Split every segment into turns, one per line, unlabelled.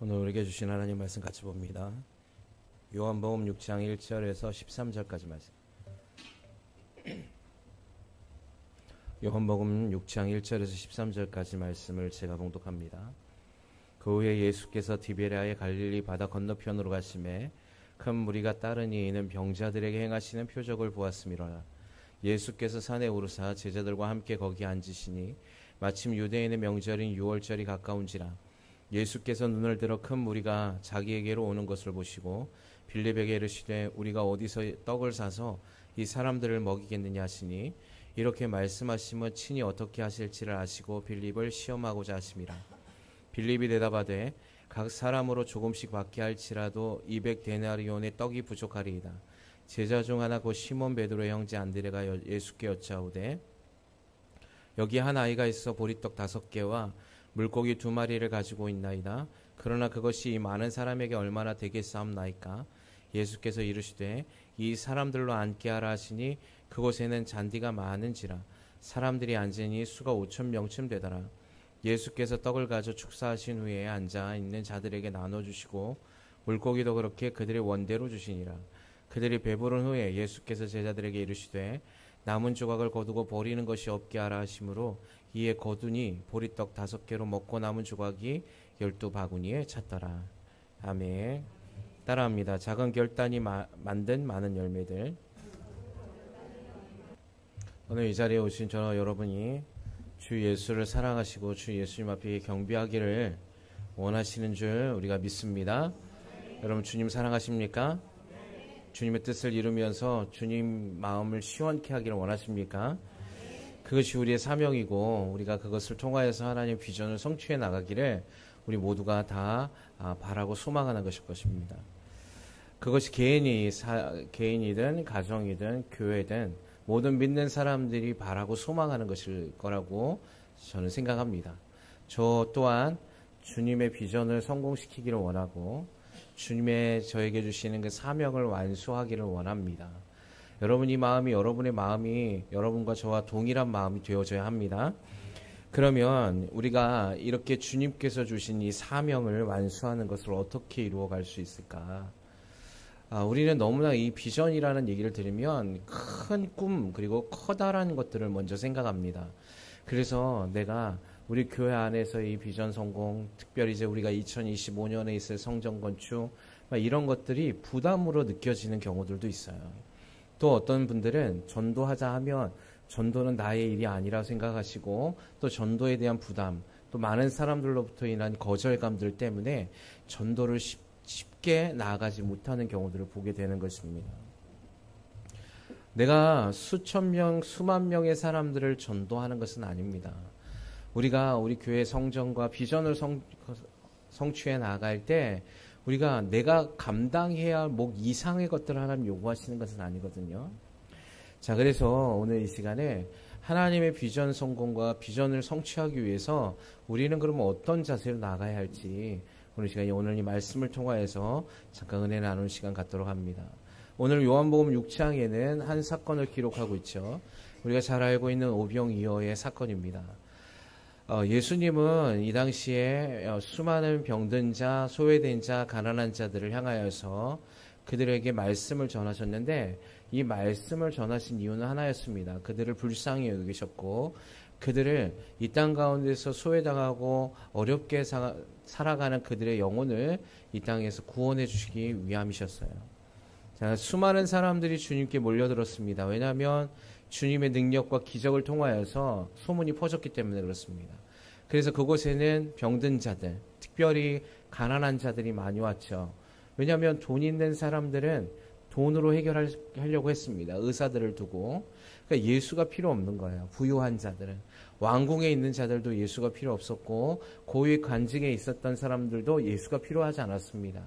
오늘 우리에게 주신 하나님 말씀 같이 봅니다. 요한복음 6장 1절에서 13절까지 말씀. 요한복음 6장 1절에서 13절까지 말씀을 제가 봉독합니다. 그 후에 예수께서 디베랴의 갈릴리 바다 건너편으로 가심에 큰 무리가 따르니 이는 병자들에게 행하시는 표적을 보았음이로라. 예수께서 산에 오르사 제자들과 함께 거기 앉으시니 마침 유대인의 명절인 유월절이 가까운지라. 예수께서 눈을 들어 큰 무리가 자기에게로 오는 것을 보시고 빌립에게 이르시되 우리가 어디서 떡을 사서 이 사람들을 먹이겠느냐 하시니 이렇게 말씀하시면 친히 어떻게 하실지를 아시고 빌립을 시험하고자 하심이라. 빌립이 대답하되 각 사람으로 조금씩 받게 할지라도 200데나리온의 떡이 부족하리이다. 제자 중 하나 곧 시몬 베드로의 형제 안드레가 예수께 여짜오되 여기 한 아이가 있어 보리떡 5개와 물고기 2마리를 가지고 있나이다. 그러나 그것이 이 많은 사람에게 얼마나 되겠사옵나이까. 예수께서 이르시되 이 사람들로 앉게 하라 하시니 그곳에는 잔디가 많은지라 사람들이 앉으니 수가 5,000명쯤 되더라. 예수께서 떡을 가져 축사하신 후에 앉아 있는 자들에게 나눠주시고 물고기도 그렇게 그들의 원대로 주시니라. 그들이 배부른 후에 예수께서 제자들에게 이르시되 남은 조각을 거두고 버리는 것이 없게 하라 하시므로 이에 거두니 보리떡 5개로 먹고 남은 조각이 12바구니에 찼더라. 아멘. 따라합니다. 작은 결단이 만든 많은 열매들. 오늘 이 자리에 오신 저와 여러분이 주 예수를 사랑하시고 주 예수님 앞에 경배하기를 원하시는 줄 우리가 믿습니다. 여러분 주님 사랑하십니까? 주님의 뜻을 이루면서 주님 마음을 시원케 하기를 원하십니까? 그것이 우리의 사명이고 우리가 그것을 통하여서 하나님의 비전을 성취해 나가기를 우리 모두가 다 바라고 소망하는 것일 것입니다. 그것이 개인이든 가정이든 교회든 모든 믿는 사람들이 바라고 소망하는 것일 거라고 저는 생각합니다. 저 또한 주님의 비전을 성공시키기를 원하고 주님의 저에게 주시는 그 사명을 완수하기를 원합니다. 여러분의 마음이 여러분과 저와 동일한 마음이 되어져야 합니다. 그러면 우리가 이렇게 주님께서 주신 이 사명을 완수하는 것을 어떻게 이루어갈 수 있을까? 우리는 너무나 이 비전이라는 얘기를 들으면 큰 꿈 그리고 커다란 것들을 먼저 생각합니다. 그래서 내가 우리 교회 안에서 이 비전 성공, 특별히 이제 우리가 2025년에 있을 성전 건축 이런 것들이 부담으로 느껴지는 경우들도 있어요. 또 어떤 분들은 전도하자 하면 전도는 나의 일이 아니라 생각하시고 또 전도에 대한 부담, 또 많은 사람들로부터 인한 거절감들 때문에 전도를 쉽게 나아가지 못하는 경우들을 보게 되는 것입니다. 내가 수천 명, 수만 명의 사람들을 전도하는 것은 아닙니다. 우리가 우리 교회 성전과 비전을 성취해 나갈 때 우리가 내가 감당해야 할 목 이상의 것들을 하나님 요구하시는 것은 아니거든요. 자, 그래서 오늘 이 시간에 하나님의 비전 성공과 비전을 성취하기 위해서 우리는 그러면 어떤 자세로 나가야 할지 오늘 시간에 오늘 이 말씀을 통하여서 잠깐 은혜 나누는 시간 갖도록 합니다. 오늘 요한복음 6장에는 한 사건을 기록하고 있죠. 우리가 잘 알고 있는 오병이어의 사건입니다. 예수님은 이 당시에 수많은 병든 자, 소외된 자, 가난한 자들을 향하여서 그들에게 말씀을 전하셨는데 이 말씀을 전하신 이유는 하나였습니다. 그들을 불쌍히 여기셨고 그들을 이 땅 가운데서 소외당하고 어렵게 살아가는 그들의 영혼을 이 땅에서 구원해 주시기 위함이셨어요. 자, 수많은 사람들이 주님께 몰려들었습니다. 왜냐하면 주님의 능력과 기적을 통하여서 소문이 퍼졌기 때문에 그렇습니다. 그래서 그곳에는 병든 자들, 특별히 가난한 자들이 많이 왔죠. 왜냐하면 돈 있는 사람들은 돈으로 해결하려고 했습니다. 의사들을 두고. 그러니까 예수가 필요 없는 거예요. 부유한 자들은. 왕궁에 있는 자들도 예수가 필요 없었고 고위 관직에 있었던 사람들도 예수가 필요하지 않았습니다.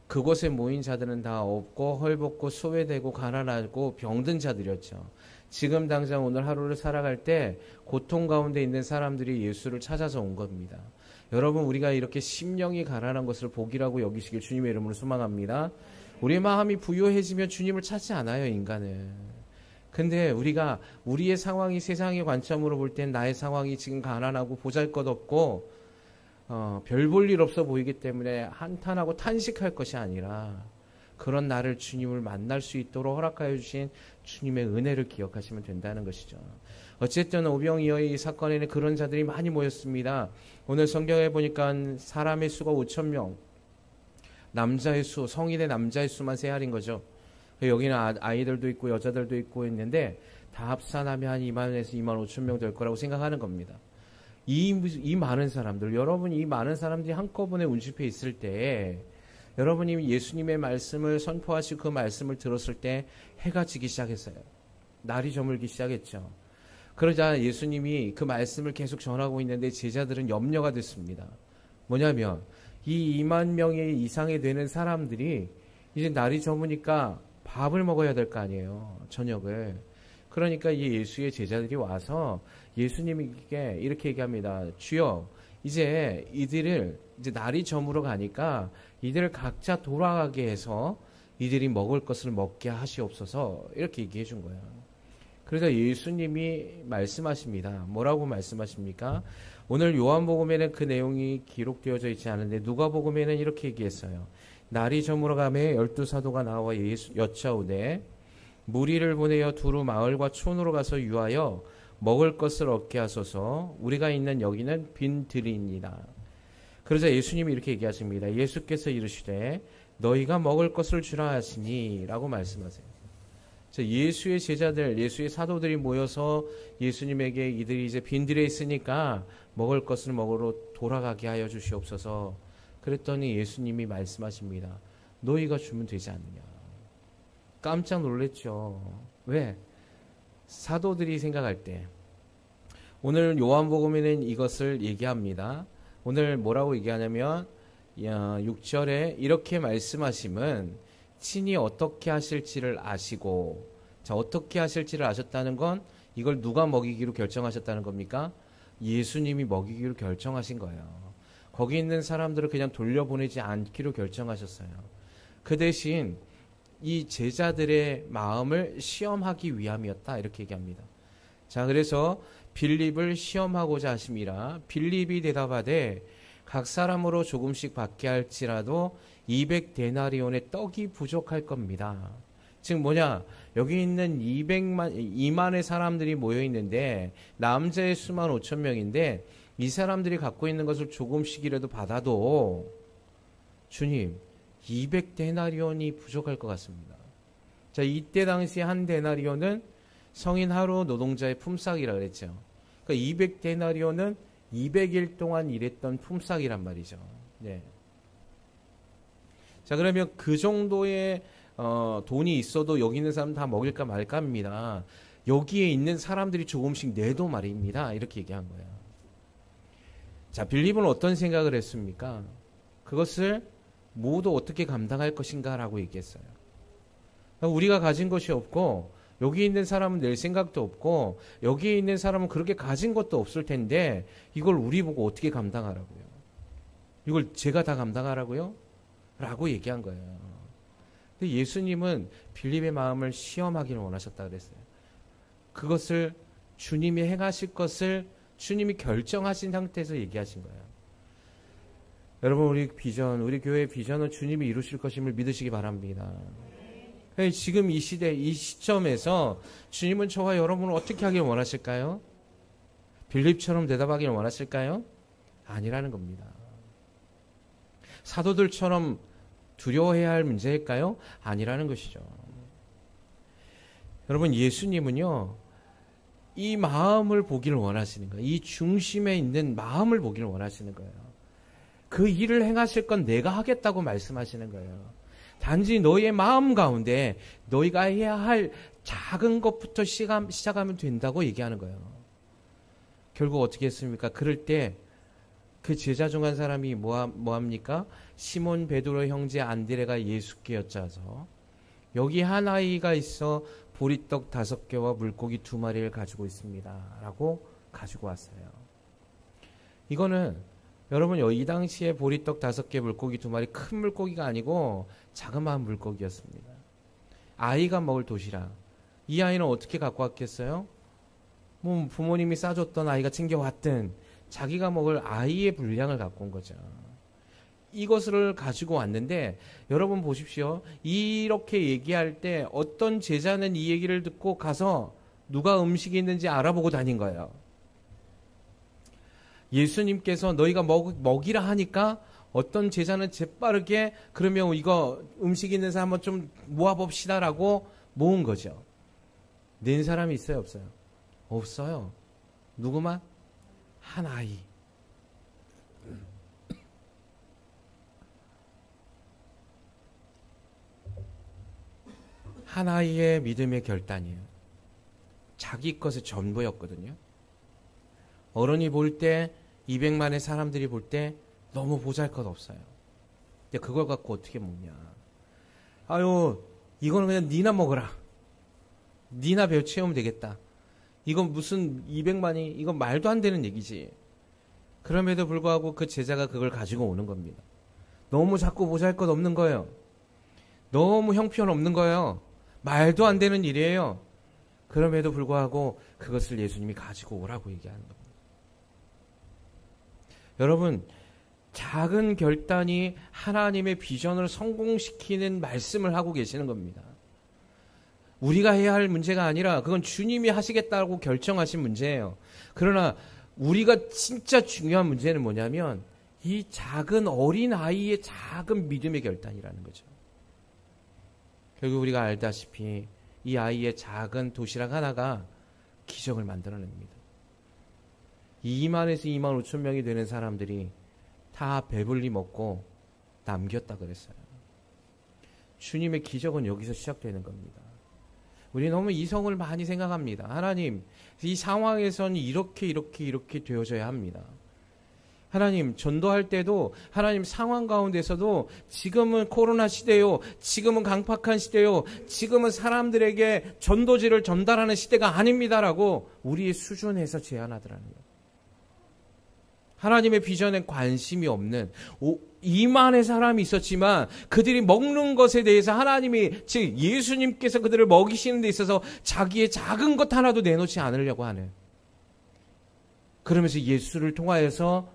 그곳에 모인 자들은 다 없고 헐벗고 소외되고 가난하고 병든 자들이었죠. 지금 당장 오늘 하루를 살아갈 때 고통 가운데 있는 사람들이 예수를 찾아서 온 겁니다. 여러분 우리가 이렇게 심령이 가난한 것을 복이라고 여기시길 주님의 이름으로 소망합니다. 우리의 마음이 부유해지면 주님을 찾지 않아요, 인간은. 근데 우리가 우리의 상황이 세상의 관점으로 볼 땐 나의 상황이 지금 가난하고 보잘것없고 별 볼 일 없어 보이기 때문에 한탄하고 탄식할 것이 아니라 그런 나를 주님을 만날 수 있도록 허락하여 주신 주님의 은혜를 기억하시면 된다는 것이죠. 어쨌든 오병이어의 사건에는 그런 자들이 많이 모였습니다. 오늘 성경에 보니까 사람의 수가 5,000명, 남자의 수, 성인의 남자의 수만 3알인 거죠. 여기는 아이들도 있고 여자들도 있고 있는데 다 합산하면 한 2만에서 2만 5천 명 될 거라고 생각하는 겁니다. 이 많은 사람들, 여러분 이 많은 사람들이 한꺼번에 운집해 있을 때 여러분이 예수님의 말씀을 선포하시고 그 말씀을 들었을 때 해가 지기 시작했어요. 날이 저물기 시작했죠. 그러자 예수님이 그 말씀을 계속 전하고 있는데 제자들은 염려가 됐습니다. 뭐냐면 이 2만 명의 이상이 되는 사람들이 이제 날이 저무니까 밥을 먹어야 될 거 아니에요. 저녁을. 그러니까 이 예수의 제자들이 와서 예수님에게 이렇게 얘기합니다. 주여, 이제 이들을 이제 날이 저물어 가니까 이들을 각자 돌아가게 해서 이들이 먹을 것을 먹게 하시옵소서. 이렇게 얘기해 준 거예요. 그래서 예수님이 말씀하십니다. 뭐라고 말씀하십니까? 오늘 요한복음에는 그 내용이 기록되어져 있지 않은데 누가복음에는 이렇게 얘기했어요. 날이 저물어가매 12사도가 나와 여짜오되 무리를 보내어 두루 마을과 촌으로 가서 유하여 먹을 것을 얻게 하소서. 우리가 있는 여기는 빈 들이니라. 그러자 예수님이 이렇게 얘기하십니다. 예수께서 이르시되 너희가 먹을 것을 주라 하시니 라고 말씀하세요. 예수의 제자들, 예수의 사도들이 모여서 예수님에게 이들이 이제 빈들에 있으니까 먹을 것을 먹으러 돌아가게 하여 주시옵소서. 그랬더니 예수님이 말씀하십니다. 너희가 주면 되지 않느냐. 깜짝 놀랐죠. 왜? 사도들이 생각할 때 오늘 요한복음에는 이것을 얘기합니다. 오늘 뭐라고 얘기하냐면 6절에 이렇게 말씀하심은 친히 어떻게 하실지를 아시고, 자, 어떻게 하실지를 아셨다는 건 이걸 누가 먹이기로 결정하셨다는 겁니까? 예수님이 먹이기로 결정하신 거예요. 거기 있는 사람들을 그냥 돌려보내지 않기로 결정하셨어요. 그 대신 이 제자들의 마음을 시험하기 위함이었다. 이렇게 얘기합니다. 자, 그래서 빌립을 시험하고자 하심이라. 빌립이 대답하되 각 사람으로 조금씩 받게 할지라도 200데나리온의 떡이 부족할 겁니다. 즉 뭐냐, 여기 있는 2만의 사람들이 모여 있는데 남자의 수만 5천 명인데 이 사람들이 갖고 있는 것을 조금씩이라도 받아도 주님 200데나리온이 부족할 것 같습니다. 자, 이때 당시 한 데나리온은 성인 하루 노동자의 품삯이라 그랬죠. 그러니까 200데나리온은 200일 동안 일했던 품삯이란 말이죠. 네. 자, 그러면 그 정도의 돈이 있어도 여기 있는 사람 다 먹을까 말까 합니다. 여기에 있는 사람들이 조금씩 내도 말입니다. 이렇게 얘기한 거예요. 자, 빌립은 어떤 생각을 했습니까? 그것을 모두 어떻게 감당할 것인가 라고 얘기했어요. 우리가 가진 것이 없고 여기 있는 사람은 낼 생각도 없고 여기에 있는 사람은 그렇게 가진 것도 없을 텐데 이걸 우리 보고 어떻게 감당하라고요? 이걸 제가 다 감당하라고요? 라고 얘기한 거예요. 근데 예수님은 빌립의 마음을 시험하기를 원하셨다 그랬어요. 그것을 주님이 행하실 것을 주님이 결정하신 상태에서 얘기하신 거예요. 여러분, 우리 교회의 비전은 주님이 이루실 것임을 믿으시기 바랍니다. 지금 이 시대, 이 시점에서 주님은 저와 여러분을 어떻게 하길 원하실까요? 빌립처럼 대답하길 원하실까요? 아니라는 겁니다. 사도들처럼 두려워해야 할 문제일까요? 아니라는 것이죠. 여러분, 예수님은요, 이 마음을 보기를 원하시는 거예요. 이 중심에 있는 마음을 보기를 원하시는 거예요. 그 일을 행하실 건 내가 하겠다고 말씀하시는 거예요. 단지 너희의 마음 가운데 너희가 해야 할 작은 것부터 시작하면 된다고 얘기하는 거예요. 결국 어떻게 했습니까? 그럴 때 그 제자 중 한 사람이 뭐합니까? 시몬 베드로 형제 안드레가 예수께 여짜서 여기 한 아이가 있어 보리떡 5개와 물고기 2마리를 가지고 있습니다. 라고 가지고 왔어요. 이거는 여러분, 이 당시에 보리떡 5개, 물고기 2마리, 큰 물고기가 아니고 자그마한 물고기였습니다. 아이가 먹을 도시락. 이 아이는 어떻게 갖고 왔겠어요? 뭐 부모님이 싸줬던, 아이가 챙겨왔든 자기가 먹을 아이의 분량을 갖고 온 거죠. 이것을 가지고 왔는데 여러분 보십시오. 이렇게 얘기할 때 어떤 제자는 이 얘기를 듣고 가서 누가 음식이 있는지 알아보고 다닌 거예요. 예수님께서 너희가 먹이라 하니까 어떤 제자는 재빠르게 그러면 이거 음식 있는 사람 한번 좀 모아봅시다라고 모은 거죠. 낸 사람이 있어요, 없어요? 없어요. 누구만? 한 아이. 한 아이의 믿음의 결단이에요. 자기 것의 전부였거든요. 어른이 볼 때 200만의 사람들이 볼 때 너무 보잘것없어요. 근데 그걸 갖고 어떻게 먹냐. 아유, 이거는 그냥 니나 먹어라. 니나 배 채우면 되겠다. 이건 무슨 200만이 이건 말도 안 되는 얘기지. 그럼에도 불구하고 그 제자가 그걸 가지고 오는 겁니다. 너무 자꾸 보잘것없는 거예요. 너무 형편없는 거예요. 말도 안 되는 일이에요. 그럼에도 불구하고 그것을 예수님이 가지고 오라고 얘기하는 겁니다. 여러분, 작은 결단이 하나님의 비전을 성공시키는 말씀을 하고 계시는 겁니다. 우리가 해야 할 문제가 아니라 그건 주님이 하시겠다고 결정하신 문제예요. 그러나 우리가 진짜 중요한 문제는 뭐냐면 이 작은 어린 아이의 작은 믿음의 결단이라는 거죠. 결국 우리가 알다시피 이 아이의 작은 도시락 하나가 기적을 만들어냅니다. 2만에서 2만 5천 명이 되는 사람들이 다 배불리 먹고 남겼다 그랬어요. 주님의 기적은 여기서 시작되는 겁니다. 우리 너무 이성을 많이 생각합니다. 하나님, 이 상황에서는 이렇게 되어져야 합니다. 하나님, 전도할 때도 하나님 상황 가운데서도 지금은 코로나 시대요. 지금은 강팍한 시대요. 지금은 사람들에게 전도지를 전달하는 시대가 아닙니다라고 우리의 수준에서 제안하더라는 거예요. 하나님의 비전에 관심이 없는 2만의 사람이 있었지만 그들이 먹는 것에 대해서 하나님이 즉 예수님께서 그들을 먹이시는 데 있어서 자기의 작은 것 하나도 내놓지 않으려고 하는, 그러면서 예수를 통하여서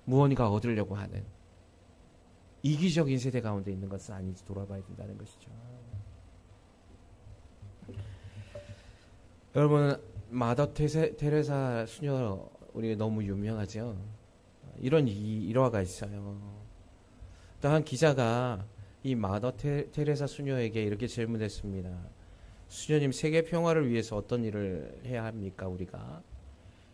무언가 얻으려고 하는 이기적인 세대 가운데 있는 것은 아닌지 돌아봐야 된다는 것이죠. 여러분, 마더 테레사 수녀 우리 너무 유명하죠. 이런 일화가 있어요. 또 한 기자가 이 마더 테레사 수녀에게 이렇게 질문했습니다. 수녀님, 세계 평화를 위해서 어떤 일을 해야 합니까, 우리가?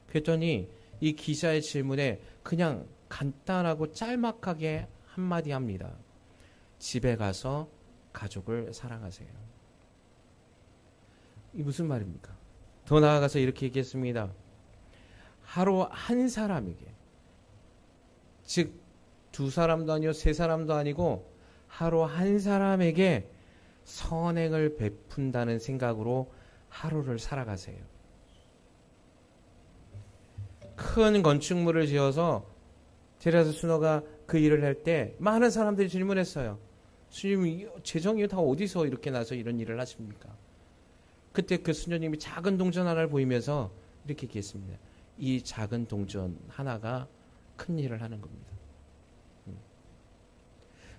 그랬더니 이 기자의 질문에 그냥 간단하고 짤막하게 한마디 합니다. 집에 가서 가족을 사랑하세요. 이 무슨 말입니까? 더 나아가서 이렇게 얘기했습니다. 하루 한 사람에게, 즉 2사람도 아니고 3사람도 아니고 하루 한 사람에게 선행을 베푼다는 생각으로 하루를 살아가세요. 큰 건축물을 지어서 테레사 수녀가 그 일을 할 때 많은 사람들이 질문했어요. 수녀님, 재정이 다 어디서 이렇게 나서 이런 일을 하십니까? 그때 그 수녀님이 작은 동전 하나를 보이면서 이렇게 얘기했습니다. 이 작은 동전 하나가 큰 일을 하는 겁니다.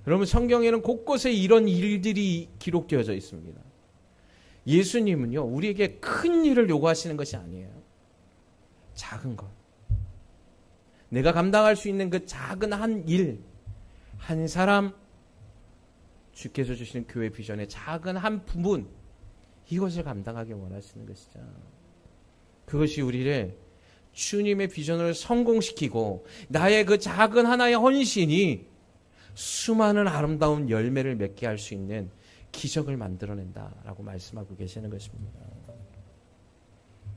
여러분, 성경에는 곳곳에 이런 일들이 기록되어져 있습니다. 예수님은요, 우리에게 큰 일을 요구하시는 것이 아니에요. 작은 것. 내가 감당할 수 있는 그 작은 한 일, 한 사람, 주께서 주시는 교회 비전의 작은 한 부분, 이것을 감당하기 원하시는 것이죠. 그것이 우리를 주님의 비전을 성공시키고 나의 그 작은 하나의 헌신이 수많은 아름다운 열매를 맺게 할 수 있는 기적을 만들어낸다라고 말씀하고 계시는 것입니다.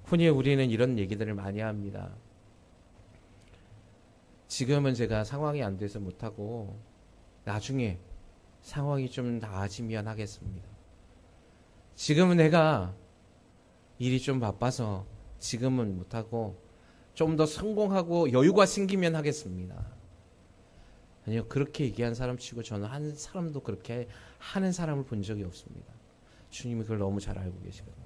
흔히 우리는 이런 얘기들을 많이 합니다. 지금은 제가 상황이 안 돼서 못하고 나중에 상황이 좀 나아지면 하겠습니다. 지금은 내가 일이 좀 바빠서 지금은 못하고 좀 더 성공하고 여유가 생기면 하겠습니다. 아니요, 그렇게 얘기한 사람 치고 저는 한 사람도 그렇게 하는 사람을 본 적이 없습니다. 주님이 그걸 너무 잘 알고 계시거든요.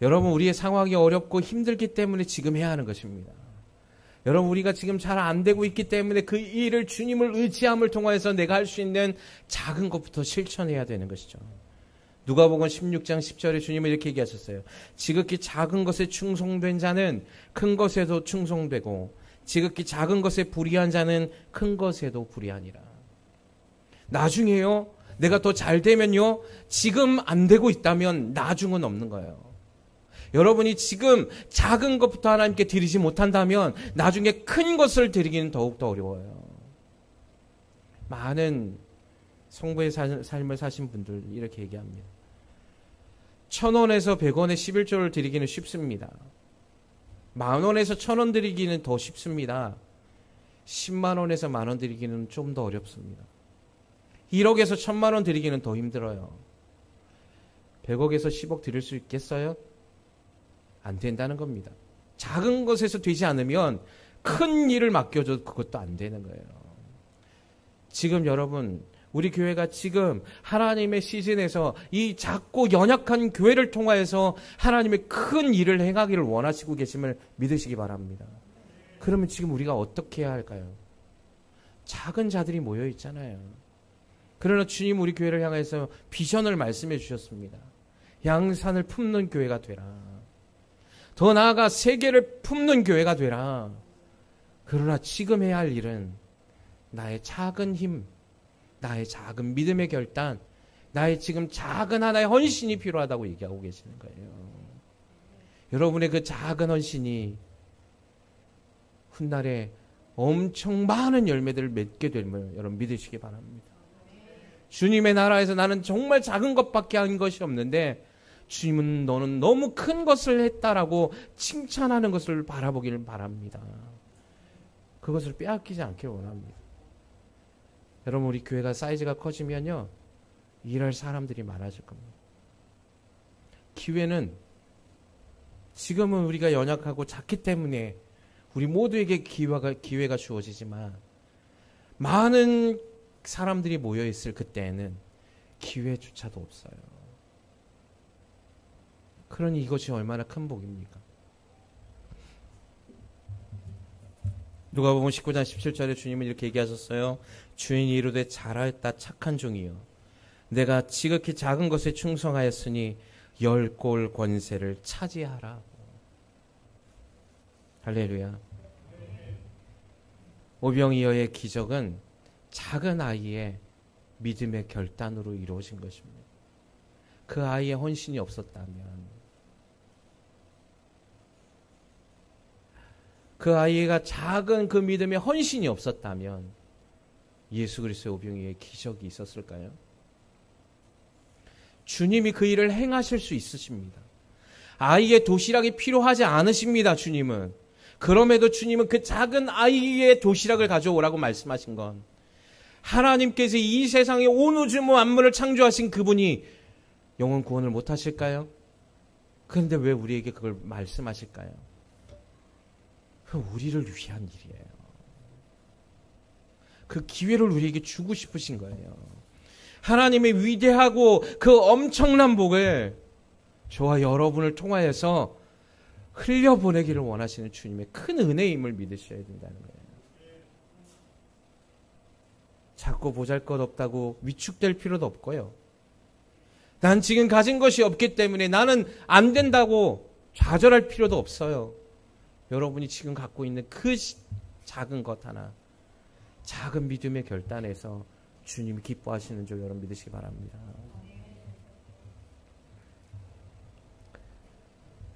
여러분, 우리의 상황이 어렵고 힘들기 때문에 지금 해야 하는 것입니다. 여러분, 우리가 지금 잘 안 되고 있기 때문에 그 일을 주님을 의지함을 통해서 내가 할 수 있는 작은 것부터 실천해야 되는 것이죠. 누가복음 16장 10절에 주님은 이렇게 얘기하셨어요. 지극히 작은 것에 충성된 자는 큰 것에도 충성되고 지극히 작은 것에 불의한 자는 큰 것에도 불의하니라. 나중에요, 내가 더 잘 되면요, 지금 안 되고 있다면 나중은 없는 거예요. 여러분이 지금 작은 것부터 하나님께 드리지 못한다면 나중에 큰 것을 드리기는 더욱더 어려워요. 많은 성부의 삶을 사신 분들 이렇게 얘기합니다. 1,000원에서 100원의 11조를 드리기는 쉽습니다. 10,000원에서 1,000원 드리기는 더 쉽습니다. 10만 원에서 10,000원 드리기는 좀 더 어렵습니다. 1억에서 1,000만 원 드리기는 더 힘들어요. 100억에서 10억 드릴 수 있겠어요? 안 된다는 겁니다. 작은 것에서 되지 않으면 큰 일을 맡겨줘도 그것도 안 되는 거예요. 지금 여러분, 우리 교회가 지금 하나님의 시즌에서 이 작고 연약한 교회를 통하여서 하나님의 큰 일을 행하기를 원하시고 계심을 믿으시기 바랍니다. 그러면 지금 우리가 어떻게 해야 할까요? 작은 자들이 모여 있잖아요. 그러나 주님 우리 교회를 향해서 비전을 말씀해 주셨습니다. 양산을 품는 교회가 되라. 더 나아가 세계를 품는 교회가 되라. 그러나 지금 해야 할 일은 나의 작은 힘, 나의 작은 믿음의 결단, 나의 지금 작은 하나의 헌신이 필요하다고 얘기하고 계시는 거예요. 여러분의 그 작은 헌신이 훗날에 엄청 많은 열매들을 맺게 됨을 여러분 믿으시기 바랍니다. 주님의 나라에서 나는 정말 작은 것밖에 한 것이 없는데 주님은 너는 너무 큰 것을 했다라고 칭찬하는 것을 바라보기를 바랍니다. 그것을 빼앗기지 않기를 원합니다. 여러분, 우리 교회가 사이즈가 커지면요, 일할 사람들이 많아질 겁니다. 기회는 지금은 우리가 연약하고 작기 때문에 우리 모두에게 기회가 주어지지만 많은 사람들이 모여있을 그때에는 기회조차도 없어요. 그러니 이것이 얼마나 큰 복입니까? 누가복음 19장 17절에 주님은 이렇게 얘기하셨어요. 주인이 이르되 잘하였다 착한 종이여, 내가 지극히 작은 것에 충성하였으니 10골 권세를 차지하라. 할렐루야. 오병이어의 기적은 작은 아이의 믿음의 결단으로 이루어진 것입니다. 그 아이의 헌신이 없었다면, 그 아이가 작은 그 믿음의 헌신이 없었다면 예수 그리스도의 오병이어의 기적이 있었을까요? 주님이 그 일을 행하실 수 있으십니다. 아이의 도시락이 필요하지 않으십니다. 주님은. 그럼에도 주님은 그 작은 아이의 도시락을 가져오라고 말씀하신 건, 하나님께서 이 세상에 온 우주 만물을 창조하신 그분이 영혼 구원을 못 하실까요? 그런데 왜 우리에게 그걸 말씀하실까요? 우리를 위한 일이에요. 그 기회를 우리에게 주고 싶으신 거예요. 하나님의 위대하고 그 엄청난 복을 저와 여러분을 통하여서 흘려보내기를 원하시는 주님의 큰 은혜임을 믿으셔야 된다는 거예요. 자꾸 보잘것없다고 위축될 필요도 없고요. 난 지금 가진 것이 없기 때문에 나는 안 된다고 좌절할 필요도 없어요. 여러분이 지금 갖고 있는 그 작은 것 하나, 작은 믿음의 결단에서 주님이 기뻐하시는 줄 여러분 믿으시기 바랍니다.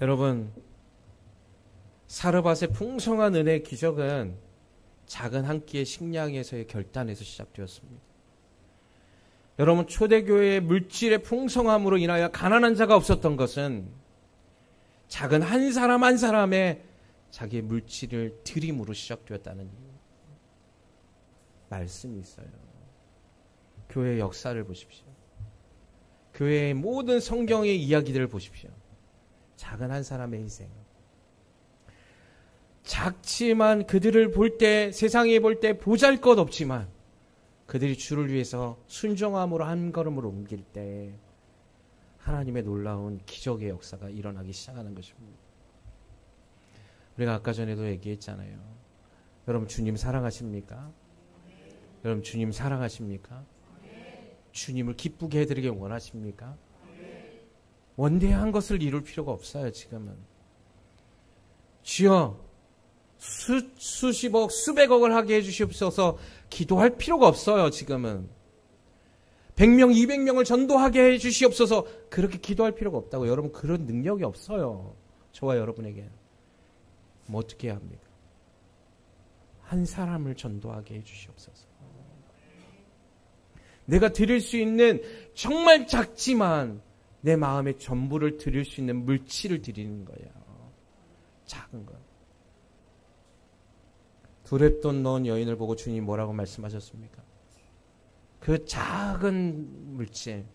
여러분, 사르밧의 풍성한 은혜의 기적은 작은 한 끼의 식량에서의 결단에서 시작되었습니다. 여러분, 초대교회의 물질의 풍성함으로 인하여 가난한 자가 없었던 것은 작은 한 사람 한 사람의 자기의 물질을 드림으로 시작되었다는 말씀이 있어요. 교회의 역사를 보십시오. 교회의 모든 성경의 이야기들을 보십시오. 작은 한 사람의 희생. 작지만 그들을 볼 때, 세상에 볼 때 보잘것없지만 그들이 주를 위해서 순종함으로 한 걸음을 옮길 때 하나님의 놀라운 기적의 역사가 일어나기 시작하는 것입니다. 우리가 아까 전에도 얘기했잖아요. 여러분 주님 사랑하십니까? 여러분 주님 사랑하십니까? 주님을 기쁘게 해드리길 원하십니까? 원대한 것을 이룰 필요가 없어요. 지금은 주여 수십억 수백억을 하게 해주시옵소서 기도할 필요가 없어요. 지금은 100명 200명을 전도하게 해주시옵소서 그렇게 기도할 필요가 없다고. 여러분 그런 능력이 없어요. 저와 여러분에게. 뭐 어떻게 해야 합니까? 한 사람을 전도하게 해주시옵소서. 내가 드릴 수 있는 정말 작지만 내 마음의 전부를 드릴 수 있는 물질을 드리는 거예요. 작은 것. 두렙돈 넣은 여인을 보고 주님 뭐라고 말씀하셨습니까? 그 작은 물질.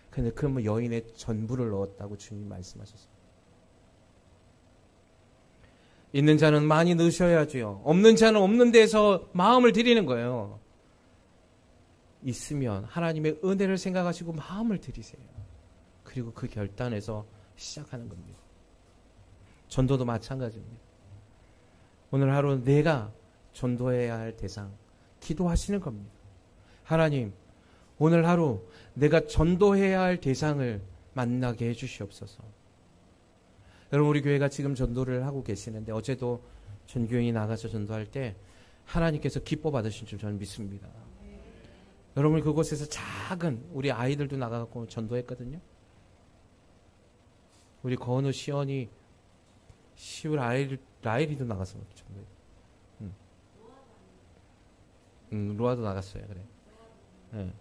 근데 그 여인의 전부를 넣었다고 주님 말씀하셨어요. 있는 자는 많이 넣으셔야죠. 없는 자는 없는 데서 마음을 드리는 거예요. 있으면 하나님의 은혜를 생각하시고 마음을 드리세요. 그리고 그 결단에서 시작하는 겁니다. 전도도 마찬가지입니다. 오늘 하루 내가 전도해야 할 대상 기도하시는 겁니다. 하나님 오늘 하루 내가 전도해야 할 대상을 만나게 해주시옵소서. 여러분 우리 교회가 지금 전도를 하고 계시는데 어제도 전교인이 나가서 전도할 때 하나님께서 기뻐 받으신 줄 저는 믿습니다. 여러분 그곳에서 작은 우리 아이들도 나가고 전도했거든요. 우리 건우, 시연이, 시울, 라일이도 나가서 전도했어요. 로아도 나갔어요. 그래. 네.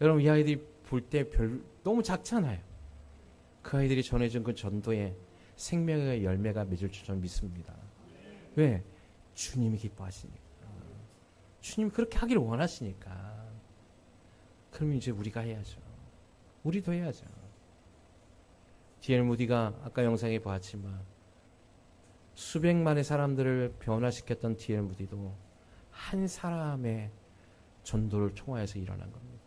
여러분 이 아이들이 볼 때 너무 작잖아요. 그 아이들이 전해준 그 전도에 생명의 열매가 맺을 줄 저는 믿습니다. 왜? 주님이 기뻐하시니까. 주님이 그렇게 하기를 원하시니까. 그럼 이제 우리가 해야죠. 우리도 해야죠. D.L. 무디가 아까 영상에 보았지만 수백만의 사람들을 변화시켰던 D.L. 무디도 한 사람의 전도를 통하여서 일어난 겁니다.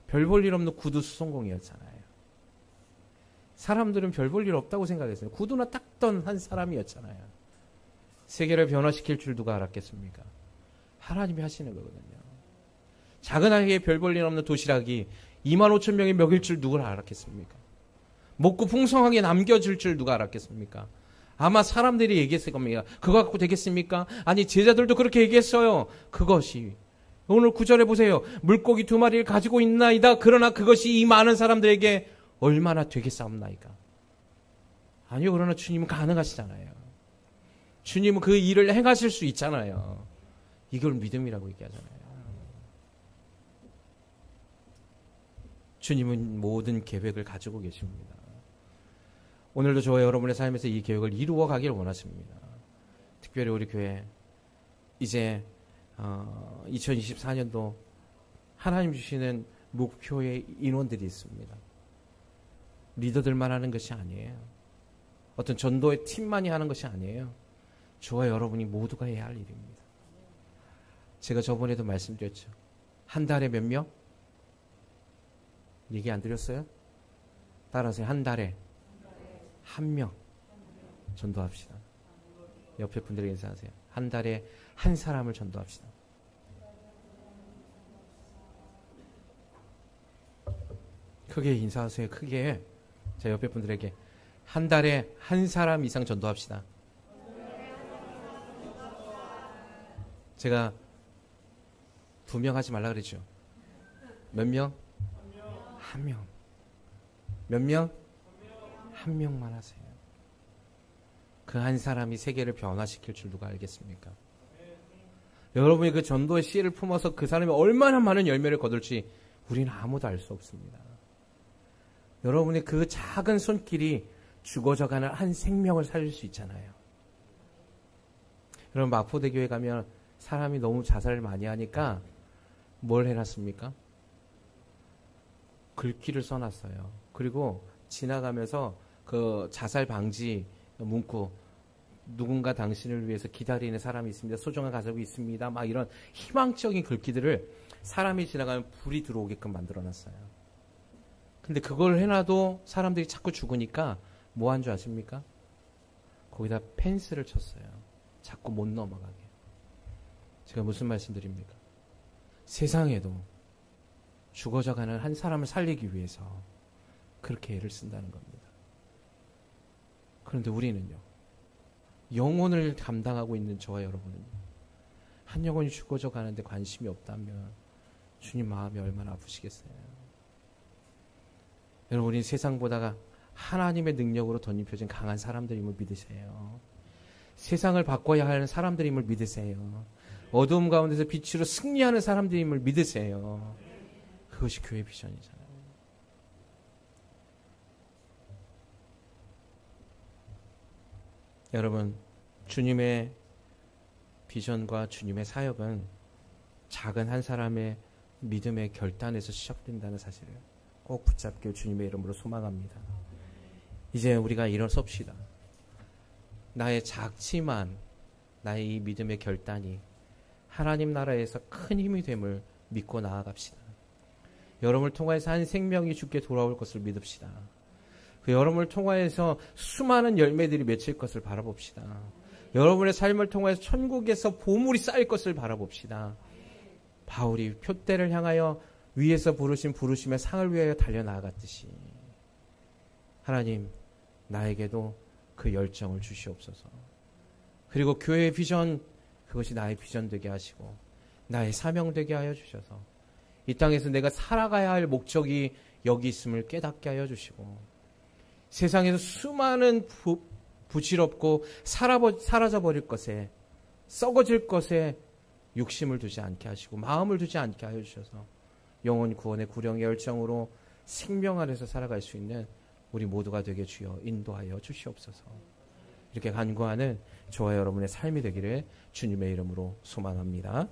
별 볼 일 없는 구두 수송공이었잖아요. 사람들은 별 볼 일 없다고 생각했어요. 구두나 닦던 한 사람이었잖아요. 세계를 변화시킬 줄 누가 알았겠습니까? 하나님이 하시는 거거든요. 작은 아이에게 별 볼 일 없는 도시락이 25,000명이 먹일 줄 누가 알았겠습니까? 먹고 풍성하게 남겨줄 줄 누가 알았겠습니까? 아마 사람들이 얘기했을 겁니다. 그거 갖고 되겠습니까? 아니 제자들도 그렇게 얘기했어요. 그것이 오늘 9절에 보세요. 물고기 2마리를 가지고 있나이다. 그러나 그것이 이 많은 사람들에게 얼마나 되겠사옵나이까? 아니요. 그러나 주님은 가능하시잖아요. 주님은 그 일을 행하실 수 있잖아요. 이걸 믿음이라고 얘기하잖아요. 주님은 모든 계획을 가지고 계십니다. 오늘도 저와 여러분의 삶에서 이 계획을 이루어 가기를 원하십니다. 특별히 우리 교회 이제 2024년도 하나님 주시는 목표의 인원들이 있습니다. 리더들만 하는 것이 아니에요. 어떤 전도의 팀만이 하는 것이 아니에요. 저와 여러분이 모두가 해야 할 일입니다. 제가 저번에도 말씀드렸죠. 한 달에 몇 명? 얘기 안 드렸어요? 따라하세요. 한 달에 한 명 전도합시다. 옆에 분들에게 인사하세요. 한 달에 한 사람을 전도합시다. 크게 인사하세요. 크게. 제 옆에 분들에게 한 달에 한 사람 이상 전도합시다. 제가 2명 하지 말라 그랬죠. 몇 명? 한 명. 몇 명? 한 명만 하세요. 그 한 사람이 세계를 변화시킬 줄 누가 알겠습니까? 여러분이 그 전도의 씨를 품어서 그 사람이 얼마나 많은 열매를 거둘지 우리는 아무도 알 수 없습니다. 여러분의 그 작은 손길이 죽어져가는 한 생명을 살릴 수 있잖아요. 여러분 마포대교에 가면 사람이 너무 자살을 많이 하니까 뭘 해놨습니까? 글귀를 써놨어요. 그리고 지나가면서 그 자살 방지 문구, 누군가 당신을 위해서 기다리는 사람이 있습니다. 소중한 가족이 있습니다. 막 이런 희망적인 글귀들을 사람이 지나가면 불이 들어오게끔 만들어놨어요. 근데 그걸 해놔도 사람들이 자꾸 죽으니까 뭐 한 줄 아십니까? 거기다 펜스를 쳤어요. 자꾸 못 넘어가게. 제가 무슨 말씀드립니까? 세상에도 죽어져가는 한 사람을 살리기 위해서 그렇게 애를 쓴다는 겁니다. 그런데 우리는요, 영혼을 감당하고 있는 저와 여러분은요, 한 영혼이 죽어져 가는데 관심이 없다면 주님 마음이 얼마나 아프시겠어요. 여러분, 우리 세상보다가 하나님의 능력으로 덧입혀진 강한 사람들임을 믿으세요. 세상을 바꿔야 하는 사람들임을 믿으세요. 어두움 가운데서 빛으로 승리하는 사람들임을 믿으세요. 그것이 교회 비전이잖아요. 여러분, 주님의 비전과 주님의 사역은 작은 한 사람의 믿음의 결단에서 시작된다는 사실을 꼭 붙잡길 주님의 이름으로 소망합니다. 이제 우리가 일어섭시다. 나의 작지만 나의 이 믿음의 결단이 하나님 나라에서 큰 힘이 됨을 믿고 나아갑시다. 여러분을 통해서 한 생명이 주께 돌아올 것을 믿읍시다. 그 여러분을 통하여서 수많은 열매들이 맺힐 것을 바라봅시다. 여러분의 삶을 통해서 천국에서 보물이 쌓일 것을 바라봅시다. 바울이 표대를 향하여 위에서 부르신 부르심의 상을 위하여 달려나아갔듯이 하나님, 나에게도 그 열정을 주시옵소서. 그리고 교회의 비전, 그것이 나의 비전 되게 하시고 나의 사명 되게 하여 주셔서 이 땅에서 내가 살아가야 할 목적이 여기 있음을 깨닫게 하여 주시고 세상에서 수많은 부질없고 사라져버릴 것에, 썩어질 것에 욕심을 두지 않게 하시고 마음을 두지 않게 하여 주셔서 영혼 구원의 구령의 열정으로 생명 안에서 살아갈 수 있는 우리 모두가 되게 주여 인도하여 주시옵소서. 이렇게 간구하는 저와 여러분의 삶이 되기를 주님의 이름으로 소망합니다.